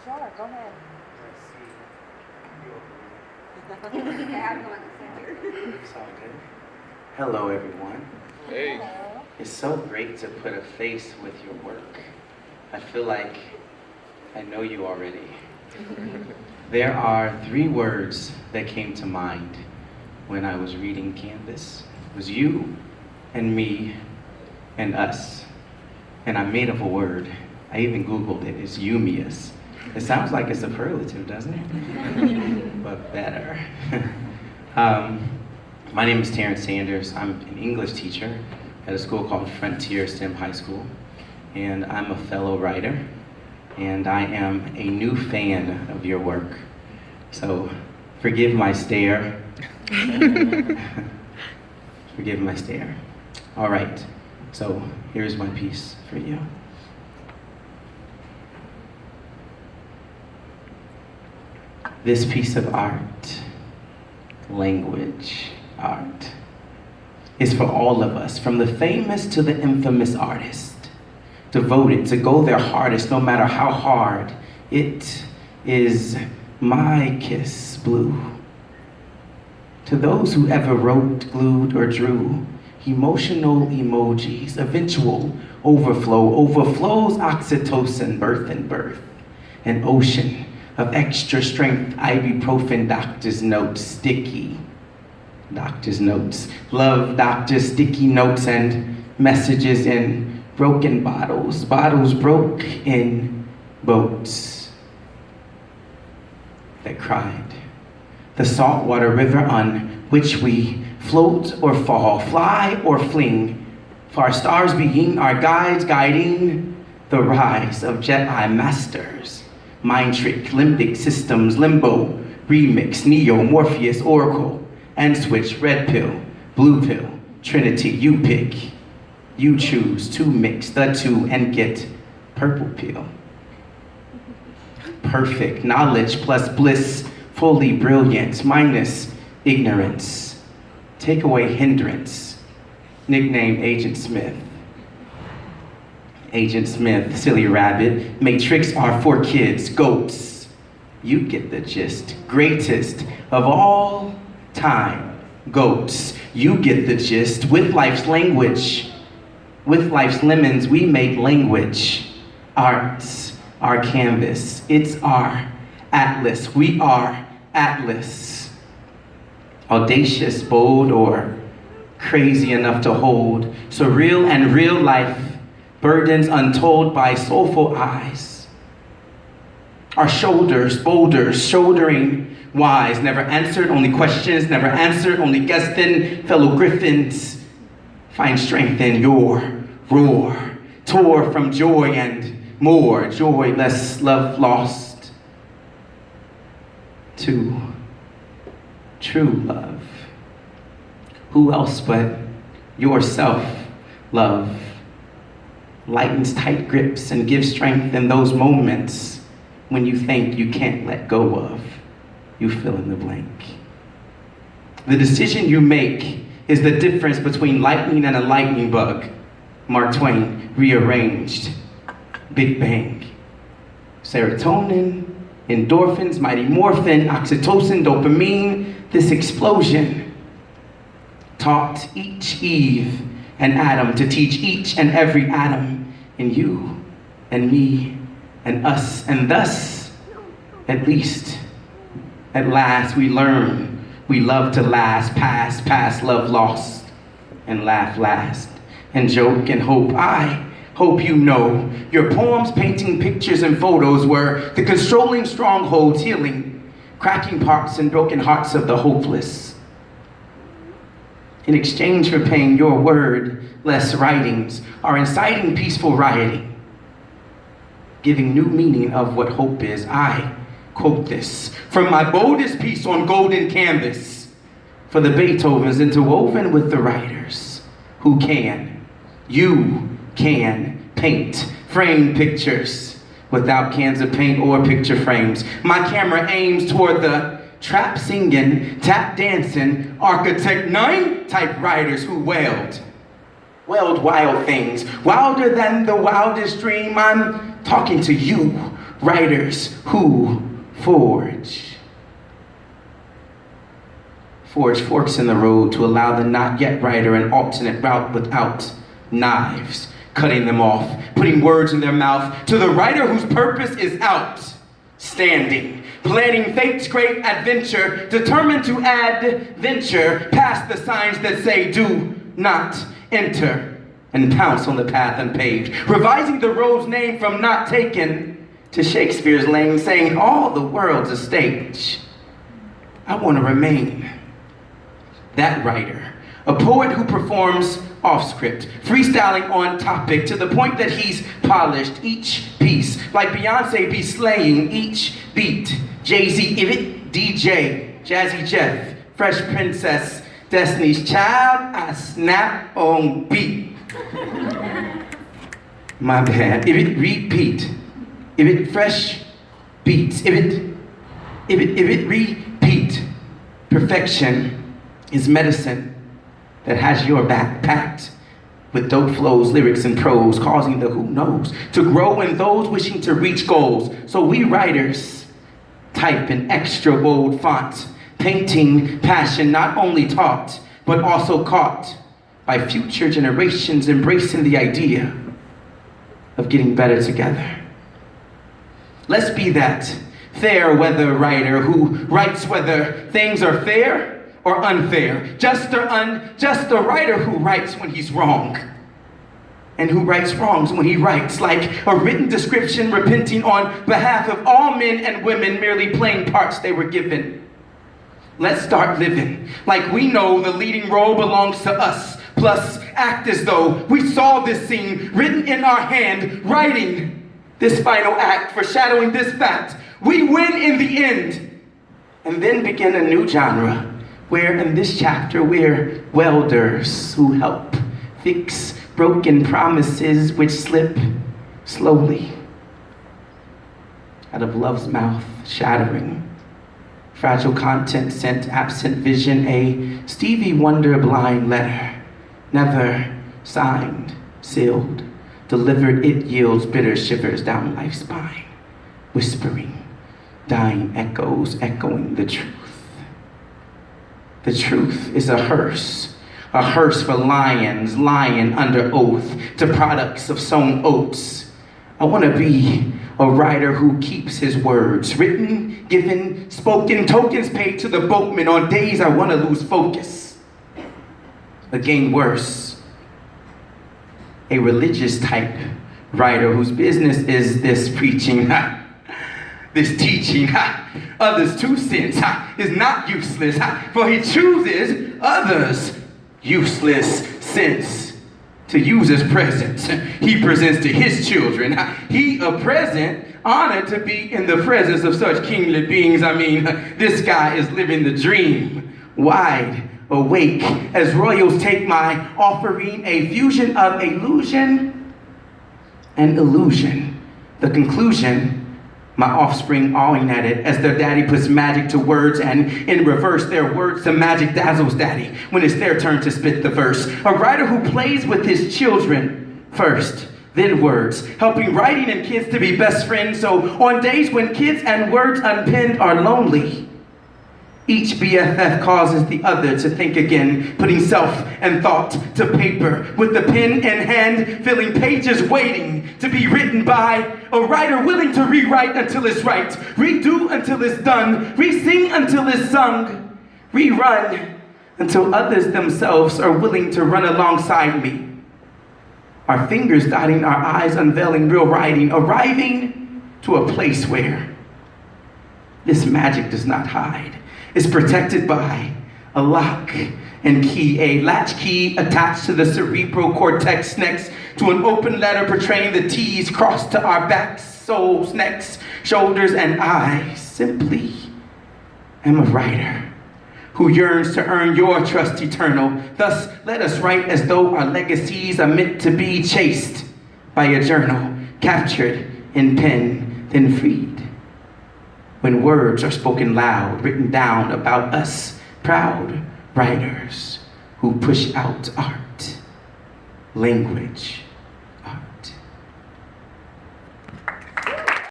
Sure, go ahead. It's all good. Hello, everyone. Hey. Hello. It's so great to put a face with your work. I feel like I know you already. There are 3 words that came to mind when I was reading Canvas. It was you and me and us. And I made up a word. I even Googled it. It's Eumius. It sounds like a superlative, doesn't it? But better. My name is Terrence Sanders. I'm an English teacher at a school called Frontier STEM High School. And I'm a fellow writer. And I am a new fan of your work. So forgive my stare. Forgive my stare. All right, so here's my piece for you. This piece of art, language art, is for all of us, from the famous to the infamous artist, devoted to go their hardest no matter how hard. It is my kiss blue. To those who ever wrote, glued, or drew emotional emojis, eventual overflows oxytocin, birth and birth, an ocean of extra strength ibuprofen doctor's notes, sticky doctor's notes, love doctor's sticky notes, and messages in broken bottles, bottles broke in boats that cried. The saltwater river on which we float or fall, fly or fling, for our stars being our guides, guiding the rise of Jedi masters, mind trick, limbic systems, limbo, remix, Neo, Morpheus, Oracle, and switch, red pill, blue pill, Trinity, you pick, you choose to mix the 2 and get purple pill. Perfect knowledge plus bliss, fully brilliant, minus ignorance. Take away hindrance. Nickname Agent Smith. Agent Smith, silly rabbit. Matrix are for kids, goats. You get the gist. Greatest of all time, goats. You get the gist. With life's language, with life's lemons, we make language. Art's our canvas. It's our atlas. We are Atlas. Audacious, bold, or crazy enough to hold. Surreal and real life, burdens untold by soulful eyes. Our shoulders, boulders, shouldering wise, never answered, only questions, never answered, only guessed in. Fellow griffins, find strength in your roar. Tore from joy and more, joy less, love lost. To true love. Who else but yourself, love, lightens tight grips and gives strength in those moments when you think you can't let go of. You fill in the blank. The decision you make is the difference between lightning and a lightning bug. Mark Twain, rearranged. Big Bang. Serotonin, endorphins, mighty morphin, oxytocin, dopamine, this explosion taught each Eve and Adam to teach each and every atom in you and me and us, and thus, at least, at last we learn we love to last, past, love lost, and laugh last, and joke and hope. I hope you know your poems, painting pictures and photos were the controlling strongholds, healing cracking parts and broken hearts of the hopeless. In exchange for paying your word, less writings are inciting peaceful rioting, giving new meaning of what hope is. I quote this from my boldest piece on golden canvas for the Beethovens interwoven with the writers who can, you can paint, frame pictures without cans of paint or picture frames. My camera aims toward the trap singing, tap dancing, architect 9 type writers who wailed wild things, wilder than the wildest dream. I'm talking to you, writers who forge forks in the road to allow the not yet writer an alternate route without knives, cutting them off, putting words in their mouth, to the writer whose purpose is outstanding, planning fate's great adventure, determined to add venture past the signs that say do not enter, and pounce on the path unpaved, revising the road's name from not taken to Shakespeare's lane, saying all the world's a stage. I want to remain that writer, a poet who performs off script, freestyling on topic to the point that he's polished each piece, like Beyonce be slaying each beat. Jay-Z, Ivit, DJ, Jazzy Jeff, Fresh Princess, Destiny's Child, I snap on beat. My bad. Ivit, repeat. Ivit, fresh beats. Ivit, repeat. Perfection is medicine that has your back packed with dope flows, lyrics, and prose, causing the who knows to grow in those wishing to reach goals. So we writers type in extra bold font, painting passion not only taught, but also caught by future generations embracing the idea of getting better together. Let's be that fair weather writer who writes whether things are fair or unfair, just or unjust, a writer who writes when he's wrong, and who rights wrongs when he writes, like a written description repenting on behalf of all men and women merely playing parts they were given. Let's start living like we know the leading role belongs to us, plus act as though we saw this scene written in our hand, writing this final act, foreshadowing this fact. We win in the end, and then begin a new genre, where in this chapter we're welders who help fix broken promises which slip slowly out of love's mouth, shattering fragile content sent absent vision, a Stevie Wonder blind letter, never signed, sealed, delivered. It yields bitter shivers down life's spine, whispering dying echoes, echoing the truth. The truth is a hearse for lions, lying under oath to products of sown oats. I want to be a writer who keeps his words, written, given, spoken, tokens paid to the boatman on days I want to lose focus. Again, worse, a religious type writer whose business is this preaching, this teaching, others' 2 cents is not useless, for he chooses others' useless sense to use as presents. He presents to his children. He a present, honored to be in the presence of such kingly beings. I mean, this guy is living the dream, wide awake as royals take my offering, a fusion of illusion and illusion. The conclusion, my offspring awing at it as their daddy puts magic to words, and in reverse their words to magic dazzles daddy when it's their turn to spit the verse. A writer who plays with his children first, then words, helping writing and kids to be best friends. So on days when kids and words unpenned are lonely, each BFF causes the other to think again, putting self and thought to paper, with the pen in hand, filling pages waiting to be written by a writer willing to rewrite until it's right, redo until it's done, re-sing until it's sung, rerun until others themselves are willing to run alongside me. Our fingers dotting, our eyes unveiling real writing, arriving to a place where this magic does not hide. Is protected by a lock and key, a latch key attached to the cerebral cortex next to an open letter portraying the T's crossed to our backs, souls, necks, shoulders, and I simply am a writer who yearns to earn your trust eternal. Thus, let us write as though our legacies are meant to be chased by a journal, captured in pen, then freed. When words are spoken loud, written down about us, proud writers who push out art, language,